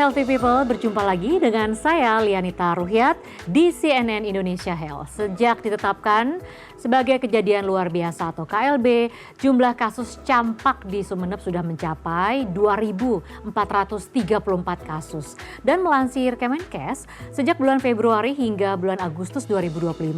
Healthy People, berjumpa lagi dengan saya Lianita Ruhyat di CNN Indonesia Health. Sejak ditetapkan sebagai kejadian luar biasa atau KLB, jumlah kasus campak di Sumeneb sudah mencapai 2.434 kasus. Dan melansir Kemenkes, sejak bulan Februari hingga bulan Agustus 2025,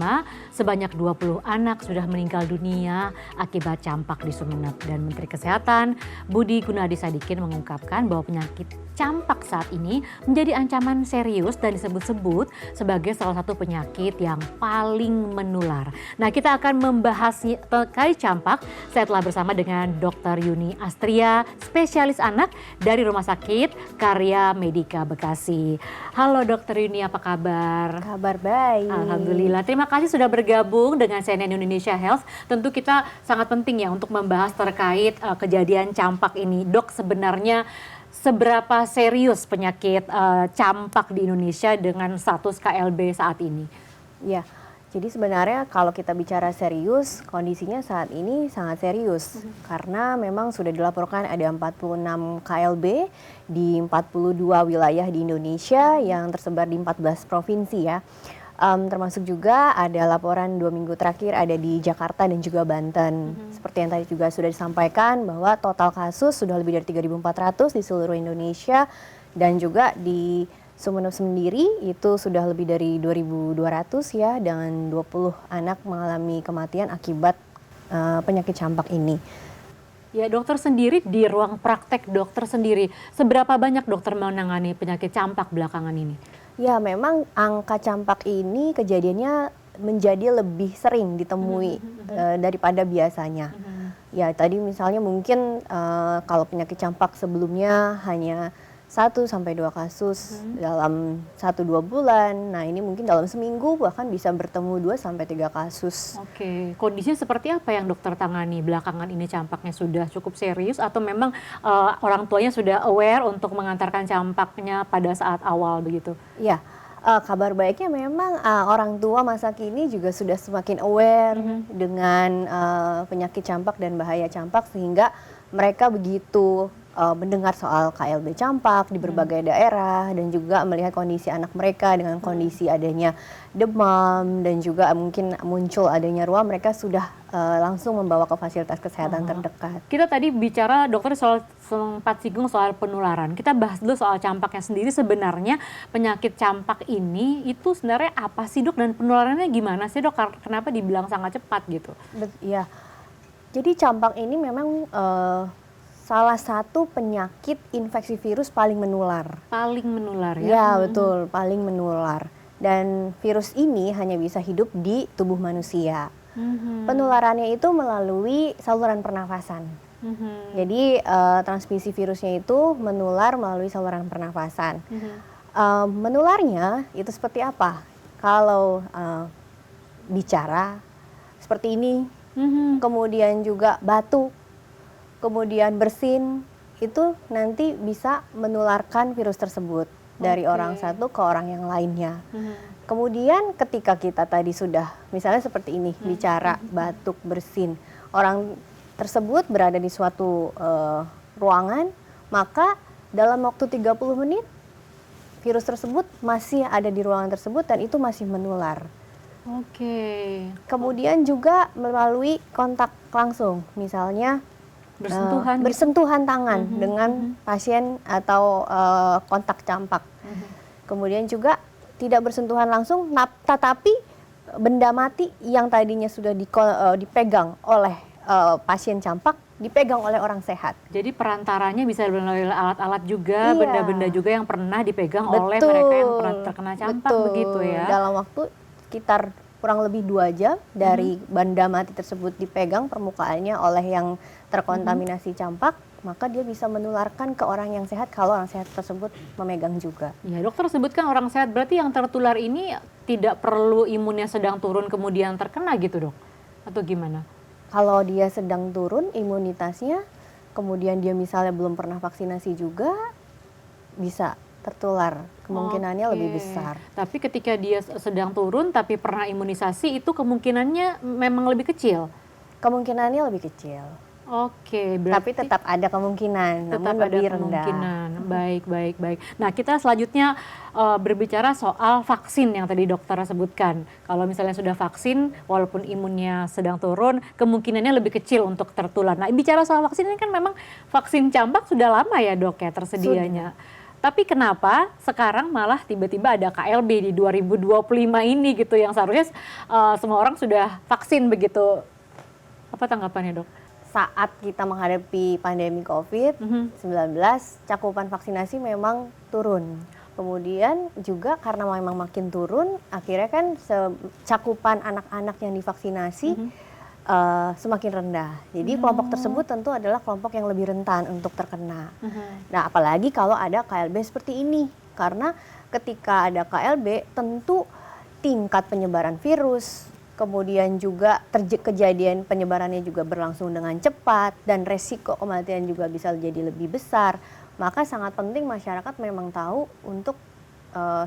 sebanyak 20 anak sudah meninggal dunia akibat campak di Sumeneb. Dan Menteri Kesehatan Budi Gunadi Sadikin mengungkapkan bahwa penyakit campak saat ini menjadi ancaman serius dan disebut-sebut sebagai salah satu penyakit yang paling menular. Nah, kita akan membahas terkait campak. Saya telah bersama dengan Dr. Yuni Astria, spesialis anak dari Rumah Sakit Karya Medika Bekasi. Halo Dr. Yuni, apa kabar? Kabar baik. Alhamdulillah. Terima kasih sudah bergabung dengan CNN Indonesia Health. Tentu kita sangat penting ya untuk membahas terkait kejadian campak ini. Dok, sebenarnya seberapa serius penyakit campak di Indonesia dengan status KLB saat ini? Ya, jadi sebenarnya kalau kita bicara serius, kondisinya saat ini sangat serius. Karena memang sudah dilaporkan ada 46 KLB di 42 wilayah di Indonesia yang tersebar di 14 provinsi ya. Termasuk juga ada laporan 2 minggu terakhir ada di Jakarta dan juga Banten. Seperti yang tadi juga sudah disampaikan bahwa total kasus sudah lebih dari 3.400 di seluruh Indonesia, dan juga di Sumeneb sendiri itu sudah lebih dari 2.200 ya, dengan 20 anak mengalami kematian akibat penyakit campak ini. Ya, dokter sendiri di ruang praktek dokter sendiri, seberapa banyak dokter menangani penyakit campak belakangan ini? Ya, memang angka campak ini kejadiannya menjadi lebih sering ditemui daripada biasanya. Ya, tadi misalnya mungkin kalau penyakit campak sebelumnya hanya 1-2 kasus dalam 1-2 bulan. Nah, ini mungkin dalam seminggu bahkan bisa bertemu 2-3 kasus. Oke, kondisinya seperti apa yang dokter tangani belakangan ini? Campaknya sudah cukup serius atau memang orang tuanya sudah aware untuk mengantarkan campaknya pada saat awal begitu? Ya, kabar baiknya memang orang tua masa kini juga sudah semakin aware dengan penyakit campak dan bahaya campak, sehingga mereka begitu mendengar soal KLB campak di berbagai daerah dan juga melihat kondisi anak mereka dengan kondisi adanya demam dan juga mungkin muncul adanya ruam, mereka sudah langsung membawa ke fasilitas kesehatan terdekat. Kita tadi bicara dokter soal sempat singgung soal penularan. Kita bahas dulu soal campaknya sendiri. Sebenarnya penyakit campak ini itu sebenarnya apa sih dok, dan penularannya gimana sih dok? Kenapa dibilang sangat cepat gitu? Ya, jadi campak ini memang salah satu penyakit infeksi virus paling menular. Paling menular ya? Ya, betul, paling menular. Dan virus ini hanya bisa hidup di tubuh manusia. Penularannya itu melalui saluran pernafasan. Jadi transmisi virusnya itu menular melalui saluran pernafasan. Menularnya itu seperti apa? Kalau bicara seperti ini, kemudian juga batuk, kemudian bersin, itu nanti bisa menularkan virus tersebut dari orang satu ke orang yang lainnya. Kemudian ketika kita tadi sudah misalnya seperti ini, bicara, batuk, bersin, orang tersebut berada di suatu ruangan, maka dalam waktu 30 menit virus tersebut masih ada di ruangan tersebut dan itu masih menular. Kemudian juga melalui kontak langsung, misalnya bersentuhan tangan dengan pasien atau kontak campak. Kemudian juga tidak bersentuhan langsung, tetapi benda mati yang tadinya sudah dipegang oleh pasien campak dipegang oleh orang sehat. Jadi perantaranya bisa melalui alat-alat juga, benda-benda juga yang pernah dipegang oleh Betul. mereka yang pernah terkena campak. Betul. Begitu ya? Dalam waktu sekitar kurang lebih 2 jam dari benda mati tersebut dipegang permukaannya oleh yang terkontaminasi campak, maka dia bisa menularkan ke orang yang sehat kalau orang sehat tersebut memegang juga. Ya, dokter sebutkan orang sehat, berarti yang tertular ini tidak perlu imunnya sedang turun kemudian terkena gitu dok? Atau gimana? Kalau dia sedang turun imunitasnya, kemudian dia misalnya belum pernah vaksinasi juga, bisa tertular. Kemungkinannya lebih besar. Tapi ketika dia sedang turun tapi pernah imunisasi, itu kemungkinannya memang lebih kecil? Kemungkinannya lebih kecil. Oke, Tapi berarti tetap ada kemungkinan, tetap namun ada lebih rendah. kemungkinan. Baik. Nah, kita selanjutnya berbicara soal vaksin yang tadi dokter sebutkan. Kalau misalnya sudah vaksin, walaupun imunnya sedang turun, kemungkinannya lebih kecil untuk tertular. Nah, bicara soal vaksin ini kan memang vaksin campak sudah lama ya dok ya tersedianya. Tapi kenapa sekarang malah tiba-tiba ada KLB di 2025 ini gitu yang seharusnya semua orang sudah vaksin begitu. Apa tanggapannya dok? Saat kita menghadapi pandemi COVID-19, cakupan vaksinasi memang turun. Kemudian juga karena memang makin turun, akhirnya kan cakupan anak-anak yang divaksinasi semakin rendah. Jadi kelompok tersebut tentu adalah kelompok yang lebih rentan untuk terkena. Nah, apalagi kalau ada KLB seperti ini. Karena ketika ada KLB, tentu tingkat penyebaran virus, kemudian juga kejadian penyebarannya juga berlangsung dengan cepat dan resiko kematian juga bisa jadi lebih besar. Maka sangat penting masyarakat memang tahu untuk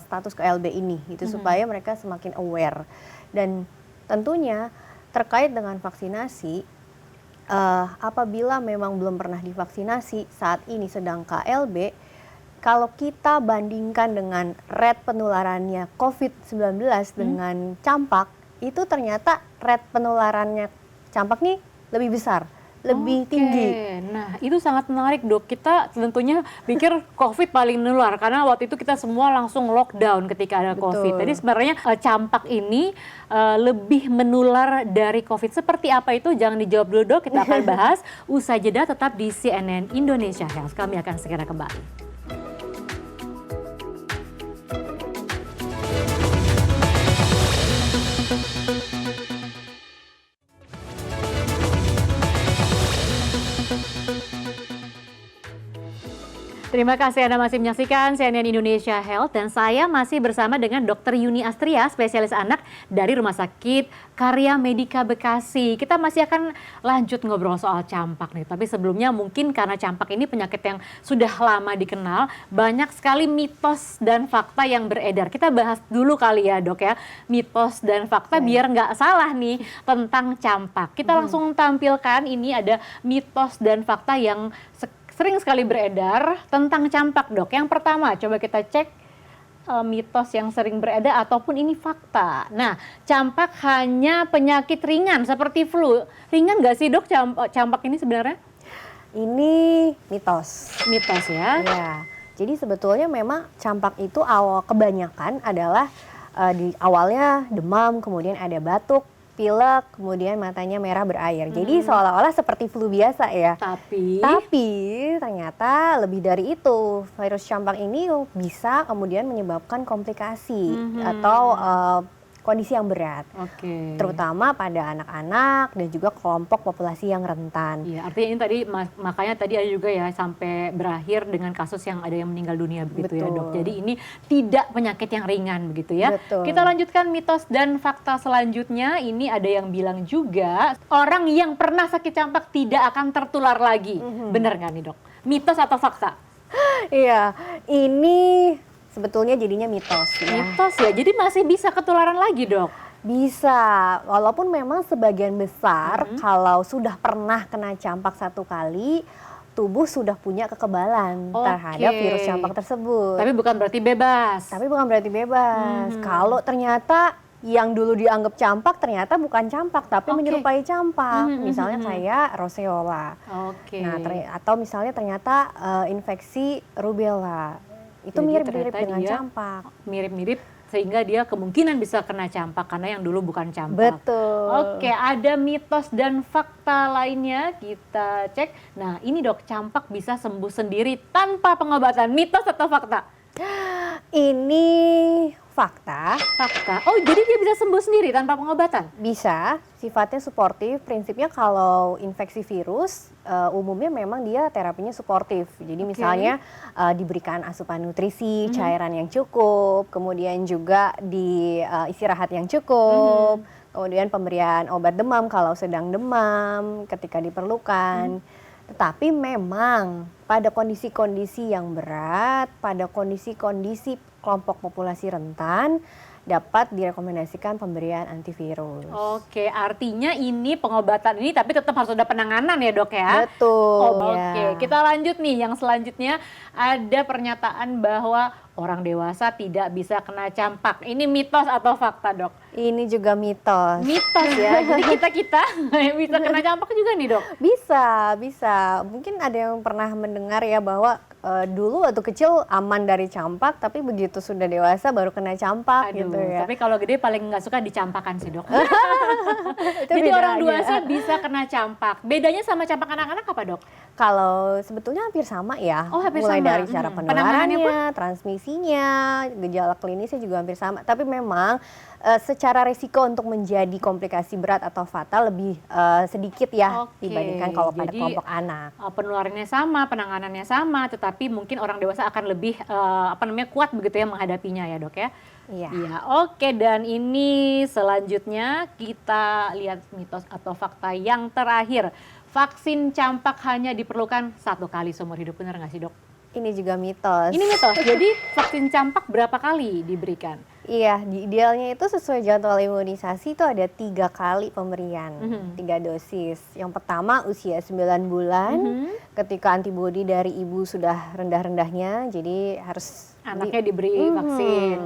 status KLB ini gitu supaya mereka semakin aware. Dan tentunya terkait dengan vaksinasi, apabila memang belum pernah divaksinasi saat ini sedang KLB, kalau kita bandingkan dengan rate penularannya COVID-19 dengan campak, itu ternyata rate penularannya campak nih lebih besar, lebih tinggi. Nah, itu sangat menarik dok. Kita tentunya pikir COVID paling menular karena waktu itu kita semua langsung lockdown ketika ada COVID. Jadi sebenarnya campak ini lebih menular dari COVID. Seperti apa itu? Jangan dijawab dulu dok. Kita akan bahas usai jeda, tetap di CNN Indonesia Health. Kami akan segera kembali. Terima kasih Anda masih menyaksikan CNN Indonesia Health dan saya masih bersama dengan Dr. Yuni Astria, spesialis anak dari Rumah Sakit Karya Medika Bekasi. Kita masih akan lanjut ngobrol soal campak nih, tapi sebelumnya mungkin karena campak ini penyakit yang sudah lama dikenal, banyak sekali mitos dan fakta yang beredar. Kita bahas dulu kali ya dok ya, mitos dan fakta biar nggak salah nih tentang campak. Kita langsung tampilkan ini ada mitos dan fakta yang sering sekali beredar tentang campak dok. Yang pertama coba kita cek mitos yang sering beredar ataupun ini fakta. Nah, campak hanya penyakit ringan seperti flu. Ringan nggak sih dok campak ini sebenarnya? Ini mitos. Mitos ya? Ya, jadi sebetulnya memang campak itu kebanyakan adalah di awalnya demam, kemudian ada batuk, pilek, kemudian matanya merah berair. Jadi seolah-olah seperti flu biasa ya. Tapi ternyata lebih dari itu. Virus campak ini bisa kemudian menyebabkan komplikasi atau kondisi yang berat. Terutama pada anak-anak dan juga kelompok populasi yang rentan. Iya, artinya ini tadi makanya tadi ada juga ya sampai berakhir dengan kasus yang ada yang meninggal dunia begitu ya dok. Jadi ini tidak penyakit yang ringan begitu ya. Kita lanjutkan mitos dan fakta selanjutnya. Ini ada yang bilang juga orang yang pernah sakit campak tidak akan tertular lagi. Benar nggak nih dok? Mitos atau fakta? Iya, ini sebetulnya jadinya mitos ya. Mitos ya, jadi masih bisa ketularan lagi dok? Bisa, walaupun memang sebagian besar kalau sudah pernah kena campak satu kali, tubuh sudah punya kekebalan terhadap virus campak tersebut. Tapi bukan berarti bebas? Tapi bukan berarti bebas. Kalau ternyata yang dulu dianggap campak ternyata bukan campak tapi menyerupai campak. Misalnya kayak roseola. Nah, atau misalnya ternyata infeksi rubella. Itu mirip-mirip dengan campak. Mirip-mirip sehingga dia kemungkinan bisa kena campak karena yang dulu bukan campak. Betul. Ada mitos dan fakta lainnya kita cek. Nah ini dok, campak bisa sembuh sendiri tanpa pengobatan. Mitos atau fakta? Ini fakta. Fakta. Oh jadi dia bisa sembuh sendiri tanpa pengobatan? Bisa, sifatnya suportif. Prinsipnya kalau infeksi virus umumnya memang dia terapinya suportif. Jadi misalnya diberikan asupan nutrisi, cairan yang cukup, kemudian juga di istirahat yang cukup, kemudian pemberian obat demam kalau sedang demam ketika diperlukan. Tetapi memang pada kondisi-kondisi yang berat, pada kondisi-kondisi kelompok populasi rentan, dapat direkomendasikan pemberian antivirus. Oke, artinya ini pengobatan ini tapi tetap harus ada penanganan ya dok ya? Betul. Oke, kita lanjut nih. Yang selanjutnya ada pernyataan bahwa orang dewasa tidak bisa kena campak. Ini mitos atau fakta dok? Ini juga mitos. Mitos ya, jadi kita bisa kena campak juga nih dok? Bisa. Mungkin ada yang pernah mendengar ya bahwa dulu waktu kecil aman dari campak, tapi begitu sudah dewasa baru kena campak gitu ya. Tapi kalau gede paling nggak suka dicampakan sih dok. Itu Jadi orang bedanya. dewasa bisa kena campak. Bedanya sama campak anak-anak apa dok? Kalau sebetulnya hampir sama ya, Oh, hampir mulai sama. dari cara Penanganannya pun? penularannya, transmisinya, gejala klinisnya juga hampir sama. Tapi memang secara resiko untuk menjadi komplikasi berat atau fatal lebih sedikit ya Oke, dibandingkan kalau pada jadi, kelompok anak. Penularannya sama, penanganannya sama, tetapi mungkin orang dewasa akan lebih kuat begitu ya menghadapinya ya dok ya. Iya. Iya, oke, dan ini selanjutnya kita lihat mitos atau fakta yang terakhir. Vaksin campak hanya diperlukan 1 kali seumur hidup, benar nggak sih dok? Ini juga mitos. Ini mitos, jadi vaksin campak berapa kali diberikan? Iya, idealnya itu sesuai jadwal imunisasi itu ada 3 kali pemberian, 3 dosis. Yang pertama usia 9 bulan, ketika antibodi dari ibu sudah rendah-rendahnya, jadi harus Anaknya diberi vaksin.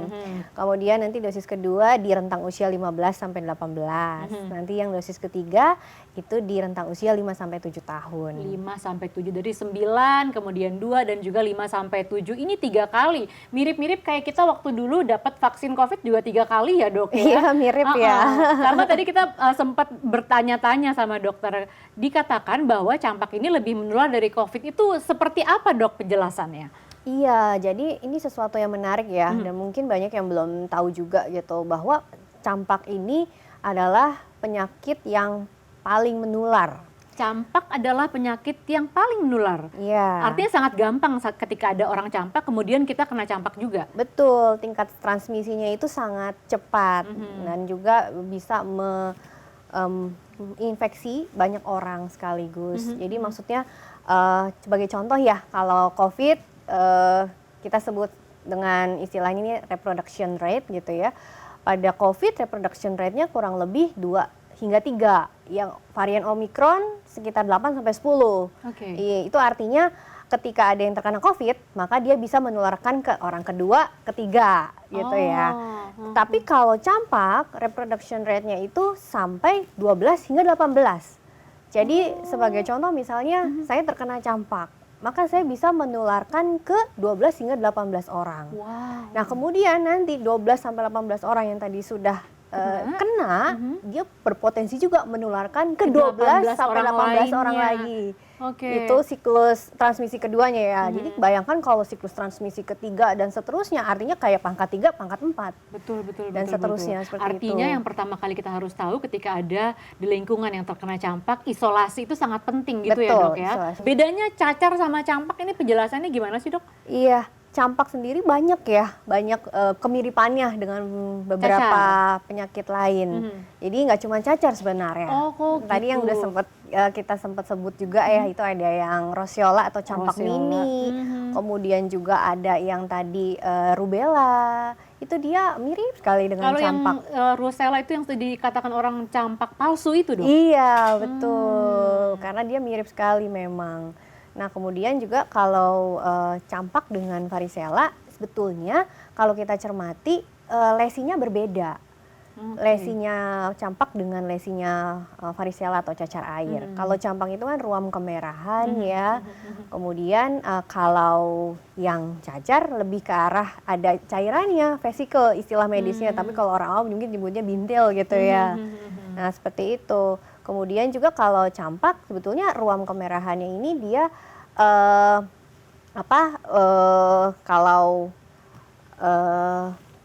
Kemudian nanti dosis kedua di rentang usia 15 sampai 18. Nanti yang dosis ketiga itu di rentang usia 5 sampai 7 tahun. 5 sampai 7 dari 9, kemudian 2 dan juga 5 sampai 7. Ini 3 kali. Mirip-mirip kayak kita waktu dulu dapat vaksin Covid juga 3 kali ya, Dok ya. Iya, mirip ya. Karena tadi kita sempat bertanya-tanya sama dokter, dikatakan bahwa campak ini lebih menular dari Covid. Itu seperti apa, Dok, penjelasannya? Iya, jadi ini sesuatu yang menarik ya, dan mungkin banyak yang belum tahu juga gitu bahwa campak ini adalah penyakit yang paling menular. Campak adalah penyakit yang paling menular. Iya. Artinya sangat gampang ketika ada orang campak, kemudian kita kena campak juga. Betul, tingkat transmisinya itu sangat cepat dan juga bisa infeksi banyak orang sekaligus. Jadi maksudnya sebagai contoh ya, kalau COVID kita sebut dengan istilahnya ini reproduction rate gitu ya. Pada COVID reproduction rate-nya kurang lebih 2 hingga 3. Yang varian Omicron sekitar 8 sampai 10. Oke. Itu artinya ketika ada yang terkena COVID, maka dia bisa menularkan ke orang kedua, ketiga gitu ya. Tapi kalau campak reproduction rate-nya itu sampai 12 hingga 18. Jadi sebagai contoh misalnya saya terkena campak, maka saya bisa menularkan ke 12 hingga 18 orang. Wow. Nah, kemudian nanti 12 sampai 18 orang yang tadi sudah kena, dia berpotensi juga menularkan ke 12 sampai 18 orang lagi. Oke. Itu siklus transmisi keduanya ya. Jadi bayangkan kalau siklus transmisi ketiga dan seterusnya, artinya kayak pangkat 3, pangkat 4. Betul. Dan seterusnya seperti Artinya itu. yang pertama kali kita harus tahu ketika ada di lingkungan yang terkena campak, isolasi itu sangat penting gitu ya Betul, dok ya. isolasi. Bedanya cacar sama campak ini penjelasannya gimana sih dok? Iya, campak sendiri banyak ya, banyak kemiripannya dengan beberapa penyakit lain. Jadi nggak cuma cacar sebenarnya. Oh, kok Tadi yang gitu. udah kita sempat sebut juga ya, itu ada yang roseola atau campak Roseola. mini. Kemudian juga ada yang tadi rubella. Itu dia mirip sekali dengan Kalau yang campak. rosella itu yang dikatakan orang campak palsu itu dok? Iya, betul. Karena dia mirip sekali memang. Nah, kemudian juga kalau campak dengan varicella, sebetulnya kalau kita cermati lesinya berbeda. Lesinya campak dengan lesinya varicella atau cacar air. Kalau campak itu kan ruam kemerahan ya. Kemudian kalau yang cacar lebih ke arah ada cairannya, vesikel istilah medisnya. Tapi kalau orang awam mungkin nyebutnya bintil gitu ya. Nah, seperti itu. Kemudian juga kalau campak sebetulnya ruam kemerahannya ini dia kalau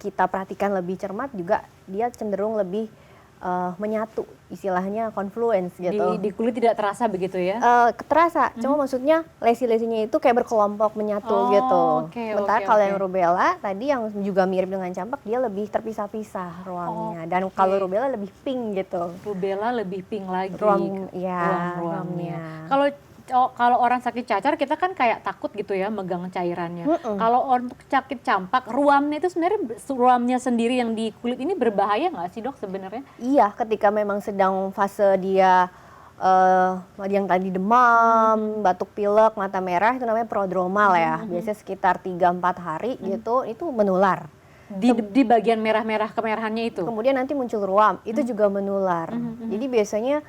kita perhatikan lebih cermat juga dia cenderung lebih menyatu, istilahnya confluence gitu. Di kulit tidak terasa begitu ya? Terasa, cuma maksudnya lesi-lesinya itu kayak berkelompok menyatu gitu. Sementara kalau yang rubella tadi yang juga mirip dengan campak dia lebih terpisah-pisah ruamnya. Dan kalau rubella lebih pink gitu. Rubella lebih pink lagi Ruamnya. Kalau kalau orang sakit cacar kita kan kayak takut gitu ya megang cairannya. Kalau untuk sakit campak, ruamnya itu sebenarnya ruamnya sendiri yang di kulit ini berbahaya nggak sih dok sebenarnya? Iya, ketika memang sedang fase dia yang tadi demam, batuk pilek, mata merah itu namanya prodromal ya. Biasanya sekitar 3-4 hari gitu itu menular. Di bagian merah-merah kemerahannya itu. Kemudian nanti muncul ruam, itu juga menular. Jadi biasanya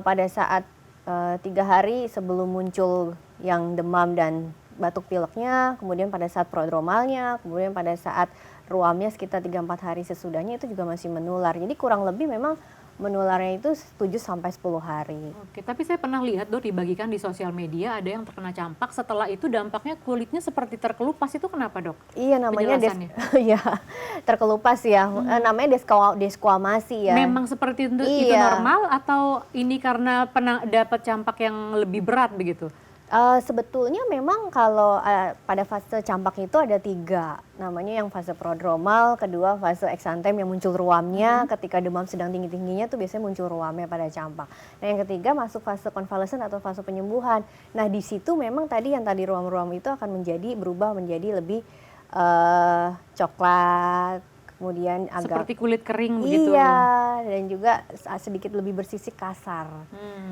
pada saat 3 hari sebelum muncul yang demam dan batuk pileknya, kemudian pada saat prodromalnya, kemudian pada saat ruamnya sekitar 3-4 hari sesudahnya itu juga masih menular. Jadi kurang lebih memang menularnya itu 7-10 hari. Oke, tapi saya pernah lihat dok dibagikan di sosial media ada yang terkena campak, setelah itu dampaknya kulitnya seperti terkelupas, itu kenapa dok? Iya namanya ya, terkelupas ya, namanya desquamasi ya. Memang seperti itu normal atau ini karena pernah dapat campak yang lebih berat begitu? Sebetulnya memang kalau pada fase campak itu ada 3, namanya yang fase prodromal, kedua fase exanthem yang muncul ruamnya, ketika demam sedang tinggi-tingginya tuh biasanya muncul ruamnya pada campak. Nah yang ketiga masuk fase konvalesen atau fase penyembuhan. Nah di situ memang tadi yang tadi ruam-ruam itu akan berubah menjadi lebih coklat, kemudian agak seperti kulit kering begitu. Iya, dan juga sedikit lebih bersisik kasar.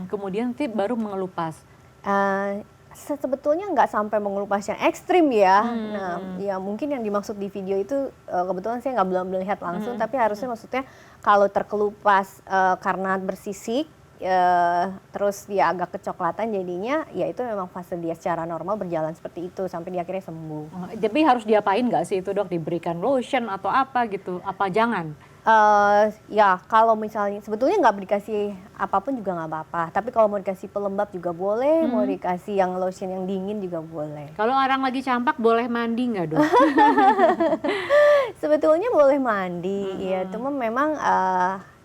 Kemudian baru mengelupas. Sebetulnya nggak sampai mengelupas yang ekstrim ya. Nah, ya mungkin yang dimaksud di video itu kebetulan saya belum melihat langsung, tapi harusnya maksudnya kalau terkelupas karena bersisik, terus dia agak kecoklatan jadinya, ya itu memang fase dia secara normal berjalan seperti itu sampai dia akhirnya sembuh. Jadi harus diapain nggak sih itu dok? Diberikan lotion atau apa gitu? Apa jangan? Ya kalau misalnya sebetulnya nggak dikasih apapun juga nggak apa-apa, tapi kalau mau dikasih pelembab juga boleh, mau dikasih yang lotion yang dingin juga boleh. Kalau orang lagi campak boleh mandi nggak dok? Sebetulnya boleh mandi, ya cuma memang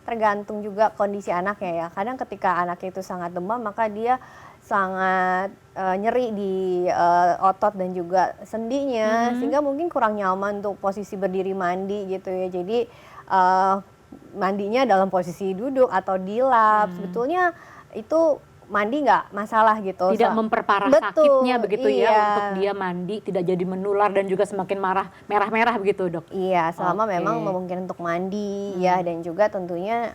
tergantung juga kondisi anaknya ya. Kadang ketika anaknya itu sangat demam maka dia sangat nyeri di otot dan juga sendinya, sehingga mungkin kurang nyaman untuk posisi berdiri mandi gitu ya. Jadi mandinya dalam posisi duduk atau di lap. Sebetulnya itu mandi nggak masalah gitu. Tidak memperparah sakitnya begitu iya. Ya untuk dia mandi tidak jadi menular dan juga semakin merah-merah begitu dok? Iya, selama memang memungkinkan untuk mandi ya, dan juga tentunya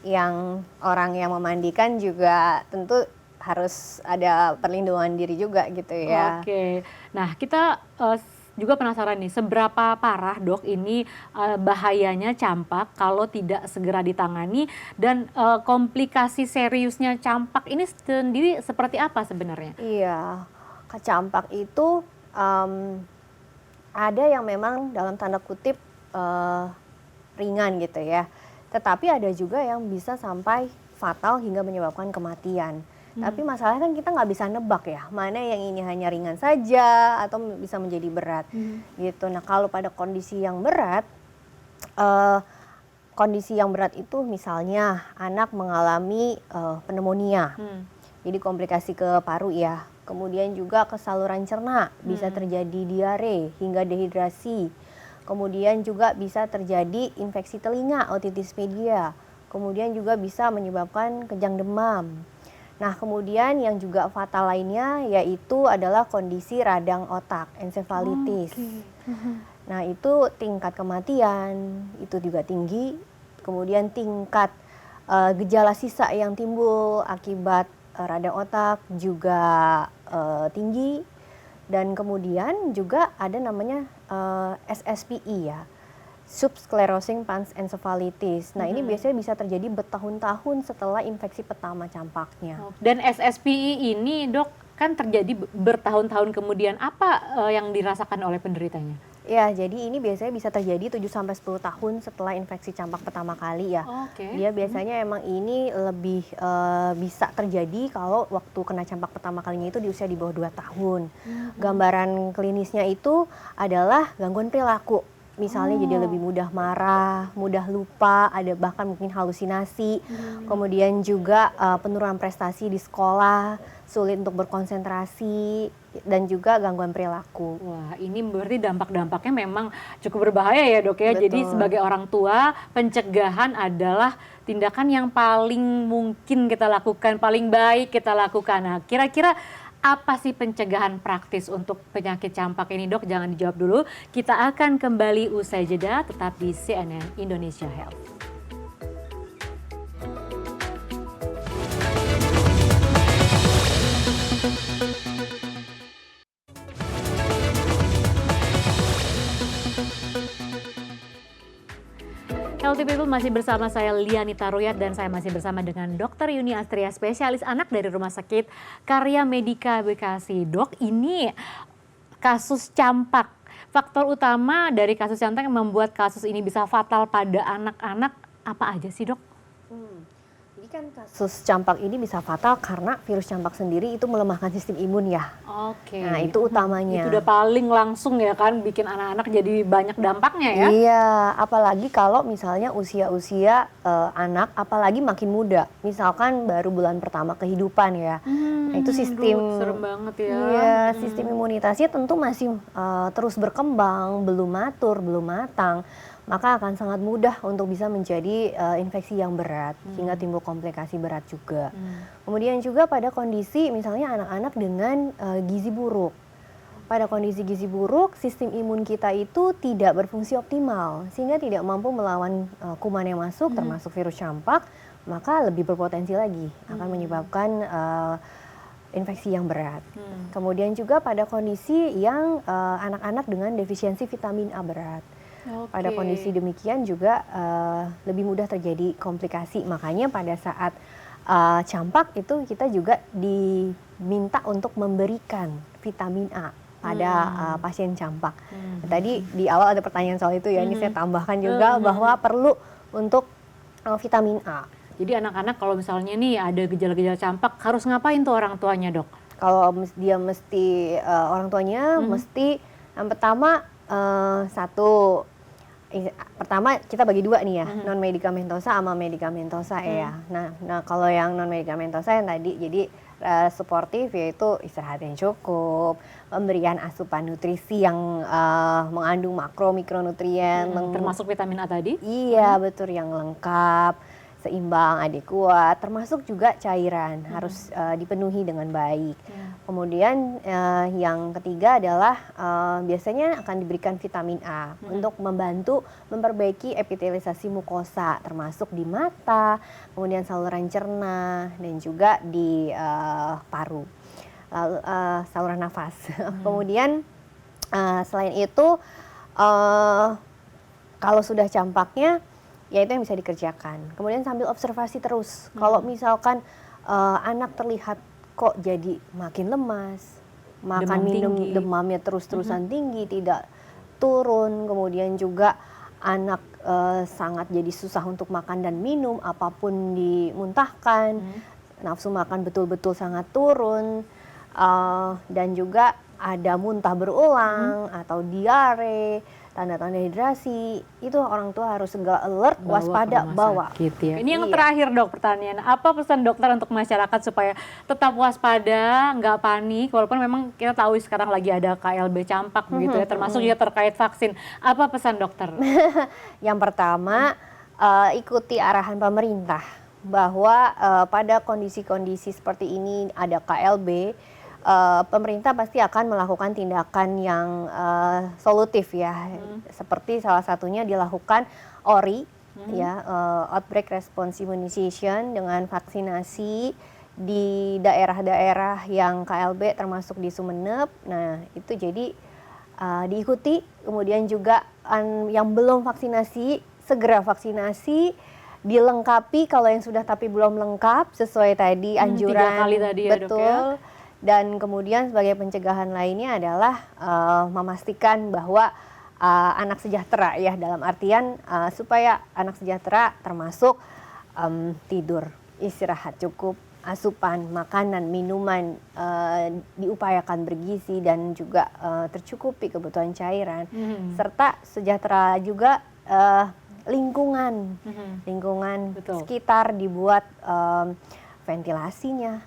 yang orang yang memandikan juga tentu harus ada perlindungan diri juga gitu ya. Oke, nah kita juga penasaran nih, seberapa parah dok ini bahayanya campak kalau tidak segera ditangani, dan komplikasi seriusnya campak ini sendiri seperti apa sebenarnya? Iya, campak itu ada yang memang dalam tanda kutip ringan gitu ya, tetapi ada juga yang bisa sampai fatal hingga menyebabkan kematian. Tapi masalahnya kan kita nggak bisa nebak ya, mana yang ini hanya ringan saja atau bisa menjadi berat gitu. Nah kalau pada kondisi yang berat, itu misalnya anak mengalami pneumonia, jadi komplikasi ke paru ya. Kemudian juga ke saluran cerna, bisa terjadi diare hingga dehidrasi. Kemudian juga bisa terjadi infeksi telinga, otitis media. Kemudian juga bisa menyebabkan kejang demam. Nah kemudian yang juga fatal lainnya yaitu adalah kondisi radang otak, encephalitis. Nah itu tingkat kematian itu juga tinggi, kemudian tingkat gejala sisa yang timbul akibat radang otak juga tinggi, dan kemudian juga ada namanya SSPE ya, subsclerosing panencephalitis. Nah ini biasanya bisa terjadi bertahun-tahun setelah infeksi pertama campaknya. Dan SSPE ini dok kan terjadi bertahun-tahun kemudian, apa yang dirasakan oleh penderitanya? Ya, jadi ini biasanya bisa terjadi 7-10 tahun setelah infeksi campak pertama kali ya. Dia biasanya emang ini lebih bisa terjadi kalau waktu kena campak pertama kalinya itu di usia di bawah 2 tahun. Gambaran klinisnya itu adalah gangguan perilaku. Misalnya jadi lebih mudah marah, mudah lupa, ada bahkan mungkin halusinasi, kemudian juga penurunan prestasi di sekolah, sulit untuk berkonsentrasi, dan juga gangguan perilaku. Wah, ini berarti dampak-dampaknya memang cukup berbahaya ya dok ya. Betul. Jadi sebagai orang tua, pencegahan adalah tindakan yang paling mungkin kita lakukan, paling baik kita lakukan. Nah, kira-kira apa sih pencegahan praktis untuk penyakit campak ini, Dok? Jangan dijawab dulu. Kita akan kembali usai jeda, tetap di CNN Indonesia Health. Healthy People masih bersama saya Lianita Ruhyat dan saya masih bersama dengan Dr. Yuni Astria, spesialis anak dari Rumah Sakit Karya Medika Bekasi. Dok, ini kasus campak. Faktor utama dari kasus campak yang membuat kasus ini bisa fatal pada anak-anak apa aja sih, Dok? Jadi kan kasus campak ini bisa fatal karena virus campak sendiri itu melemahkan sistem imun ya. Oke. Nah, itu utamanya. Itu udah paling langsung ya kan, bikin anak-anak jadi banyak dampaknya ya. Iya, apalagi kalau misalnya usia-usia anak, apalagi makin muda. Misalkan baru bulan pertama kehidupan ya. Nah, itu sistem, serem banget ya. Iya, sistem imunitasnya tentu masih terus berkembang, belum matur, belum matang. Maka akan sangat mudah untuk bisa menjadi infeksi yang berat, sehingga timbul komplikasi berat juga. Kemudian juga pada kondisi misalnya anak-anak dengan gizi buruk. Pada kondisi gizi buruk, sistem imun kita itu tidak berfungsi optimal, sehingga tidak mampu melawan kuman yang masuk, termasuk virus campak, maka lebih berpotensi lagi akan menyebabkan infeksi yang berat. Kemudian juga pada kondisi yang anak-anak dengan defisiensi vitamin A berat. Pada kondisi demikian juga lebih mudah terjadi komplikasi. Makanya pada saat campak itu kita juga diminta untuk memberikan vitamin A pada pasien campak. Tadi di awal ada pertanyaan soal itu ya, ini saya tambahkan juga bahwa perlu untuk vitamin A. Jadi anak-anak kalau misalnya nih ada gejala-gejala campak harus ngapain tuh orang tuanya, Dok? Kalau dia mesti orang tuanya mesti yang pertama pertama kita bagi dua nih ya, non medikamentosa sama medikamentosa ya. Nah kalau yang non medikamentosa yang tadi jadi suportif, yaitu istirahat yang cukup, pemberian asupan nutrisi yang mengandung makro mikronutrien, termasuk vitamin A tadi? Iya betul, yang lengkap, seimbang, adekuat, termasuk juga cairan harus dipenuhi dengan baik. Kemudian yang ketiga adalah biasanya akan diberikan vitamin A untuk membantu memperbaiki epitelisasi mukosa, termasuk di mata, kemudian saluran cerna, dan juga di paru, lalu saluran nafas. Kemudian selain itu kalau sudah campaknya, ya itu yang bisa dikerjakan. Kemudian sambil observasi terus. Kalau misalkan anak terlihat kok jadi makin lemas, makan minum demamnya terus-terusan tinggi, tidak turun, kemudian juga anak sangat jadi susah untuk makan dan minum, apapun dimuntahkan, nafsu makan betul-betul sangat turun, dan juga ada muntah berulang atau diare, tanda-tanda hidrasi, itu orang tua harus segera alert, waspada, bawa. Ya. Ini yang terakhir, Dok, pertanyaan. Apa pesan dokter untuk masyarakat supaya tetap waspada, nggak panik, walaupun memang kita tahu sekarang lagi ada KLB campak begitu ya, termasuk juga terkait vaksin. Apa pesan dokter? Yang pertama, ikuti arahan pemerintah bahwa pada kondisi-kondisi seperti ini ada KLB, pemerintah pasti akan melakukan tindakan yang solutif ya, seperti salah satunya dilakukan ORI, ya, Outbreak Response Immunization, dengan vaksinasi di daerah-daerah yang KLB termasuk di Sumeneb. Nah itu jadi diikuti, kemudian juga yang belum vaksinasi segera vaksinasi, dilengkapi kalau yang sudah tapi belum lengkap sesuai tadi anjuran 3 kali tadi ya, betul. Dok, ya? Dan kemudian sebagai pencegahan lainnya adalah memastikan bahwa anak sejahtera ya, dalam artian supaya anak sejahtera termasuk tidur, istirahat cukup, asupan, makanan, minuman diupayakan bergizi dan juga tercukupi kebutuhan cairan, serta sejahtera juga lingkungan Betul. sekitar dibuat ventilasinya,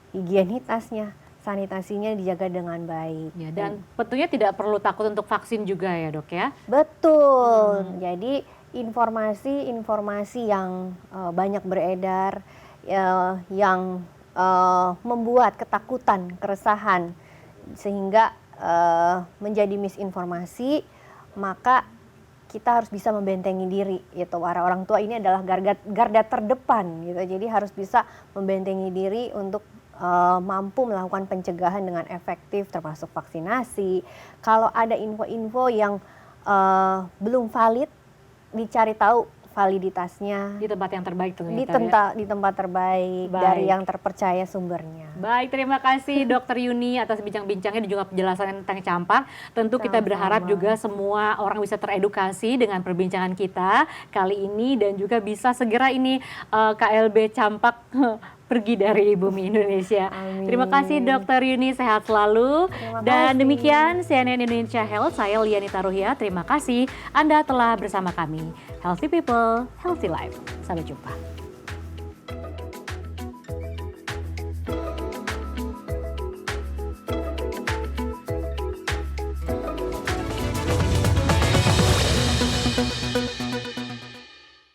higienitasnya, sanitasinya dijaga dengan baik. Ya, dan tentunya tidak perlu takut untuk vaksin juga ya, Dok ya? Betul. Jadi informasi-informasi yang banyak beredar, yang membuat ketakutan, keresahan, sehingga menjadi misinformasi, maka kita harus bisa membentengi diri gitu. Para orang tua ini adalah garda terdepan gitu. Jadi harus bisa membentengi diri untuk mampu melakukan pencegahan dengan efektif, termasuk vaksinasi. Kalau ada info-info yang belum valid, dicari tahu validitasnya Di tempat yang terbaik ternyata ya. di tempat terbaik, Baik. dari yang terpercaya sumbernya. Baik, terima kasih Dokter Yuni atas bincang-bincangnya dan juga penjelasan tentang campak. Tentu kita berharap Sama-sama. juga semua orang bisa teredukasi dengan perbincangan kita kali ini dan juga bisa segera ini KLB campak pergi dari bumi Indonesia. Amin. Terima kasih Dokter Yuni, sehat selalu. Terima Dan kasih. demikian CNN Indonesia Health, saya Lianita Ruhyat. Terima kasih Anda telah bersama kami. Healthy people, healthy life. Sampai jumpa.